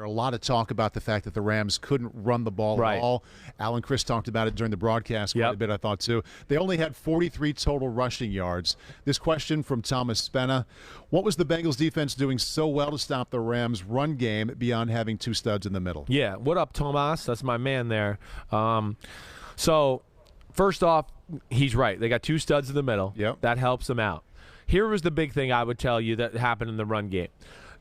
There are a lot of talk about the fact that the Rams couldn't run the ball at all. Alan Chris talked about it during the broadcast quite a bit, I thought, too. They only had 43 total rushing yards. This question from Thomas Spenna: what was the Bengals defense doing so well to stop the Rams' run game beyond having two studs in the middle? Yeah, what up, Tomas? That's my man there. So, first off, he's right. They got two studs in the middle. Yep. That helps them out. Here was the big thing I would tell you that happened in the run game.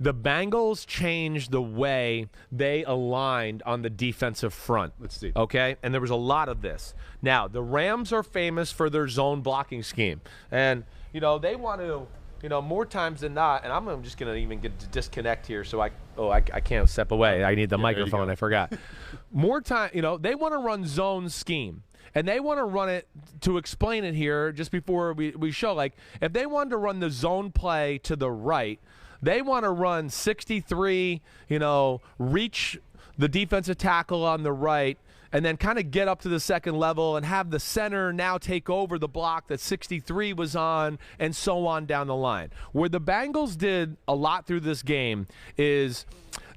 The Bengals changed the way they aligned on the defensive front. Let's see. Okay? And there was a lot of this. Now, the Rams are famous for their zone blocking scheme. And, they want to, more times than not, and I'm just going to even get to disconnect here so I can't step away. I need the microphone. I forgot. More time, they want to run zone scheme. And they want to run it, to explain it here just before we show, like, if they wanted to run the zone play to the right, they want to run 63, reach the defensive tackle on the right, and then kind of get up to the second level and have the center now take over the block that 63 was on, and so on down the line. Where the Bengals did a lot through this game is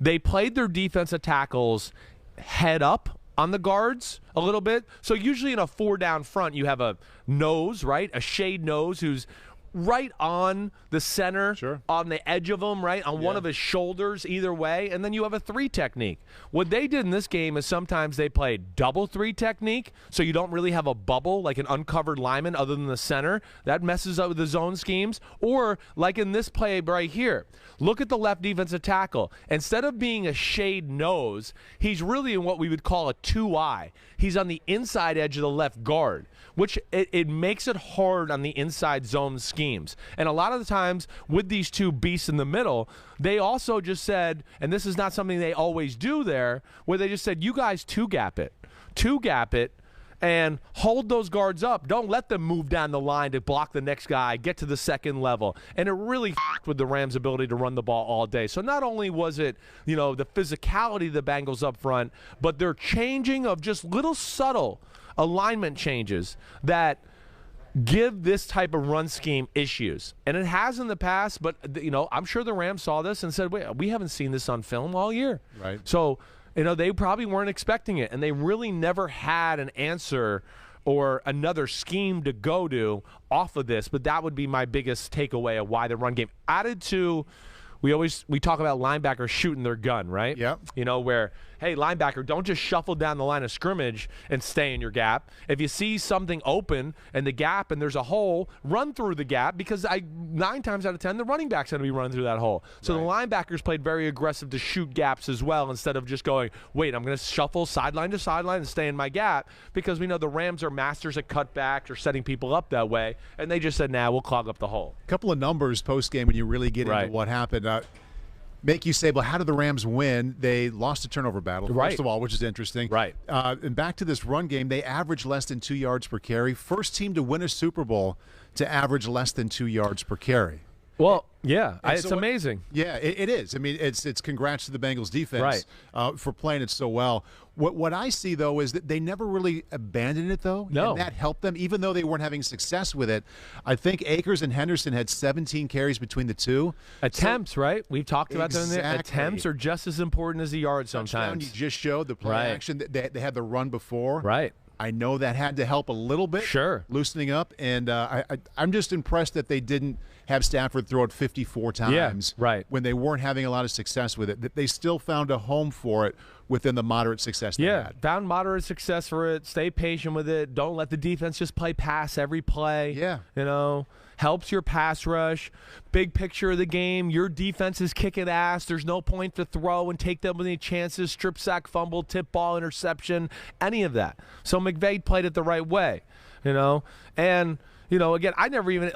they played their defensive tackles head up on the guards a little bit. So usually in a 4-down front, you have a nose, right? A shade nose who's right on the center, on the edge of him, right? On one of his shoulders, either way. And then you have a 3 technique. What they did in this game is sometimes they played double 3 technique, so you don't really have a bubble, like an uncovered lineman other than the center. That messes up with the zone schemes. Or, like in this play right here, look at the left defensive tackle. Instead of being a shade nose, he's really in what we would call a 2-eye. He's on the inside edge of the left guard, which it makes it hard on the inside zone schemes. And a lot of the times with these two beasts in the middle, they also just said, and this is not something they always do there, where they just said, you guys two-gap it. Two-gap it and hold those guards up. Don't let them move down the line to block the next guy, get to the second level. And it really f***ed with the Rams' ability to run the ball all day. So not only was it, the physicality of the Bengals up front, but their changing of just little subtle alignment changes that give this type of run scheme issues. And it has in the past, but, I'm sure the Rams saw this and said, wait, we haven't seen this on film all year. Right. So, they probably weren't expecting it, and they really never had an answer or another scheme to go to off of this. But that would be my biggest takeaway of why the run game. Added to, we talk about linebackers shooting their gun, right? Yep. Where, hey, linebacker, don't just shuffle down the line of scrimmage and stay in your gap. If you see something open in the gap and there's a hole, run through the gap, because 9 times out of 10, the running back's going to be running through that hole. So the linebackers played very aggressive to shoot gaps as well, instead of just going, wait, I'm going to shuffle sideline to sideline and stay in my gap, because we know the Rams are masters at cutbacks or setting people up that way, and they just said, nah, we'll clog up the hole. A couple of numbers post-game when you really get into what happened. Make you say, well, how did the Rams win? They lost a turnover battle, first of all, which is interesting. Right. And back to this run game, they averaged less than 2 yards per carry. First team to win a Super Bowl to average less than 2 yards per carry. Well, yeah, it's amazing. Yeah, it is. I mean, it's congrats to the Bengals defense for playing it so well. What I see, though, is that they never really abandoned it, though. No. And that helped them, even though they weren't having success with it. I think Akers and Henderson had 17 carries between the two. Attempts, right? We've talked about them there. Attempts are just as important as the yards sometimes. You just showed the play action. They had the run before. Right. I know that had to help a little bit. Sure. Loosening up. And I'm just impressed that they didn't have Stafford throw it 54 times when they weren't having a lot of success with it. That they still found a home for it within the moderate success they had. Found moderate success for it. Stay patient with it. Don't let the defense just play pass every play. Yeah. Helps your pass rush. Big picture of the game, your defense is kicking ass. There's no point to throw and take them with any chances. Strip sack, fumble, tip ball, interception, any of that. So McVay played it the right way, And, again, I never even,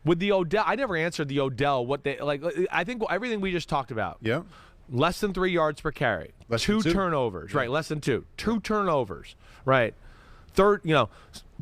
with the Odell, I never answered the Odell what they, I think everything we just talked about. Yeah. Less than 3 yards per carry. Two turnovers. Right, less than 2. 2 turnovers. Right. Third,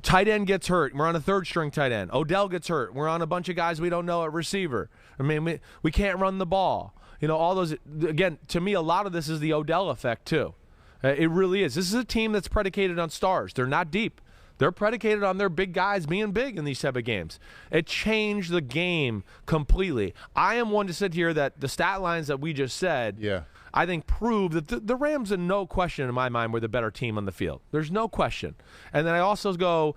tight end gets hurt. We're on a third-string tight end. Odell gets hurt. We're on a bunch of guys we don't know at receiver. I mean, we can't run the ball. All those. Again, to me, a lot of this is the Odell effect, too. It really is. This is a team that's predicated on stars. They're not deep. They're predicated on their big guys being big in these type of games. It changed the game completely. I am one to sit here that the stat lines that we just said, I think, proved that the Rams, in no question in my mind, were the better team on the field. There's no question. And then I also go,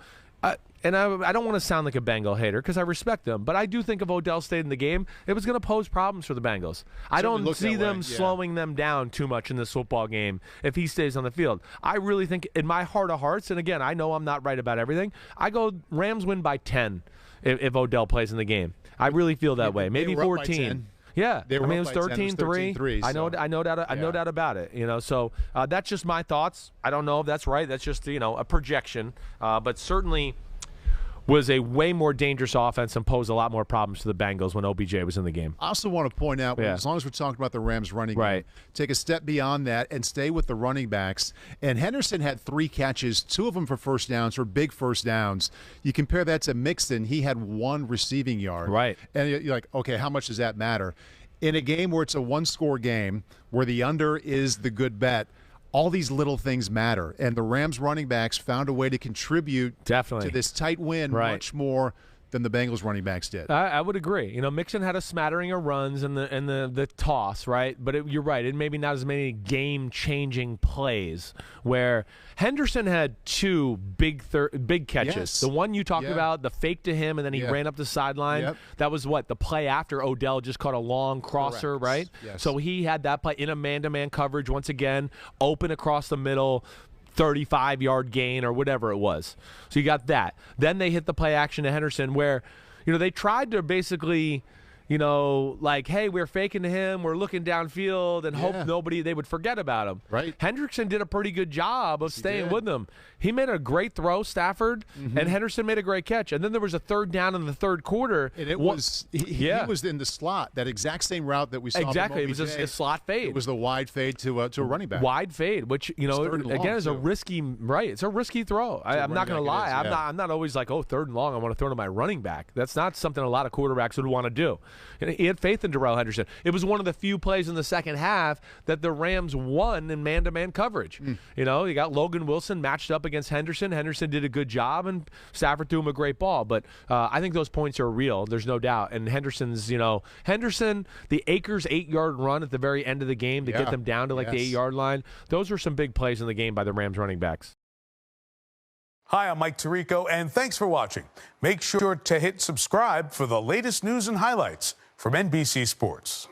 and I don't want to sound like a Bengal hater because I respect them, but I do think if Odell stayed in the game, it was going to pose problems for the Bengals. I don't see them slowing them down too much in this football game if he stays on the field. I really think, in my heart of hearts, and again, I know I'm not right about everything, I go Rams win by 10 if Odell plays in the game. I really feel that way. Maybe 14. Yeah, it was 13-3. I know that about it. You know, so that's just my thoughts. I don't know if that's right. That's just a projection, but certainly was a way more dangerous offense and posed a lot more problems to the Bengals when OBJ was in the game. I also want to point out, as long as we're talking about the Rams running game, take a step beyond that and stay with the running backs. And Henderson had 3 catches, 2 of them for first downs, or big first downs. You compare that to Mixon, he had 1 receiving yard. Right. And you're like, okay, how much does that matter? In a game where it's a one-score game, where the under is the good bet, all these little things matter, and the Rams running backs found a way to contribute to this tight win much more than the Bengals running backs did. I would agree. Mixon had a smattering of runs in the toss, right? But you're right. It maybe not as many game-changing plays where Henderson had 2 big catches. Yes. The one you talked about, the fake to him, and then he ran up the sideline. Yep. That was the play after Odell just caught a long crosser, right? Yes. So he had that play in a man-to-man coverage once again, open across the middle, 35-yard gain or whatever it was. So you got that. Then they hit the play action to Henderson where, they tried to basically, like, hey, we're faking to him, we're looking downfield and hope they would forget about him. Right. Hendrickson did a pretty good job of staying with them. He made a great throw, Stafford, and Henderson made a great catch. And then there was a 3rd down in the 3rd quarter. And it was he was in the slot, that exact same route that we saw. Exactly. It was a slot fade. It was the wide fade to a running back. Wide fade, which, again, is a risky, it's a risky throw. I'm not going to lie. I'm not always like, 3rd and long, I want to throw to my running back. That's not something a lot of quarterbacks would want to do. He had faith in Darrell Henderson. It was one of the few plays in the second half that the Rams won in man-to-man coverage. You got Logan Wilson matched up against Henderson. Henderson did a good job, and Stafford threw him a great ball. But I think those points are real. There's no doubt. And Henderson's, the Akers 8-yard run at the very end of the game to get them down to the 8-yard line, those were some big plays in the game by the Rams running backs. Hi, I'm Mike Tirico, and thanks for watching. Make sure to hit subscribe for the latest news and highlights from NBC Sports.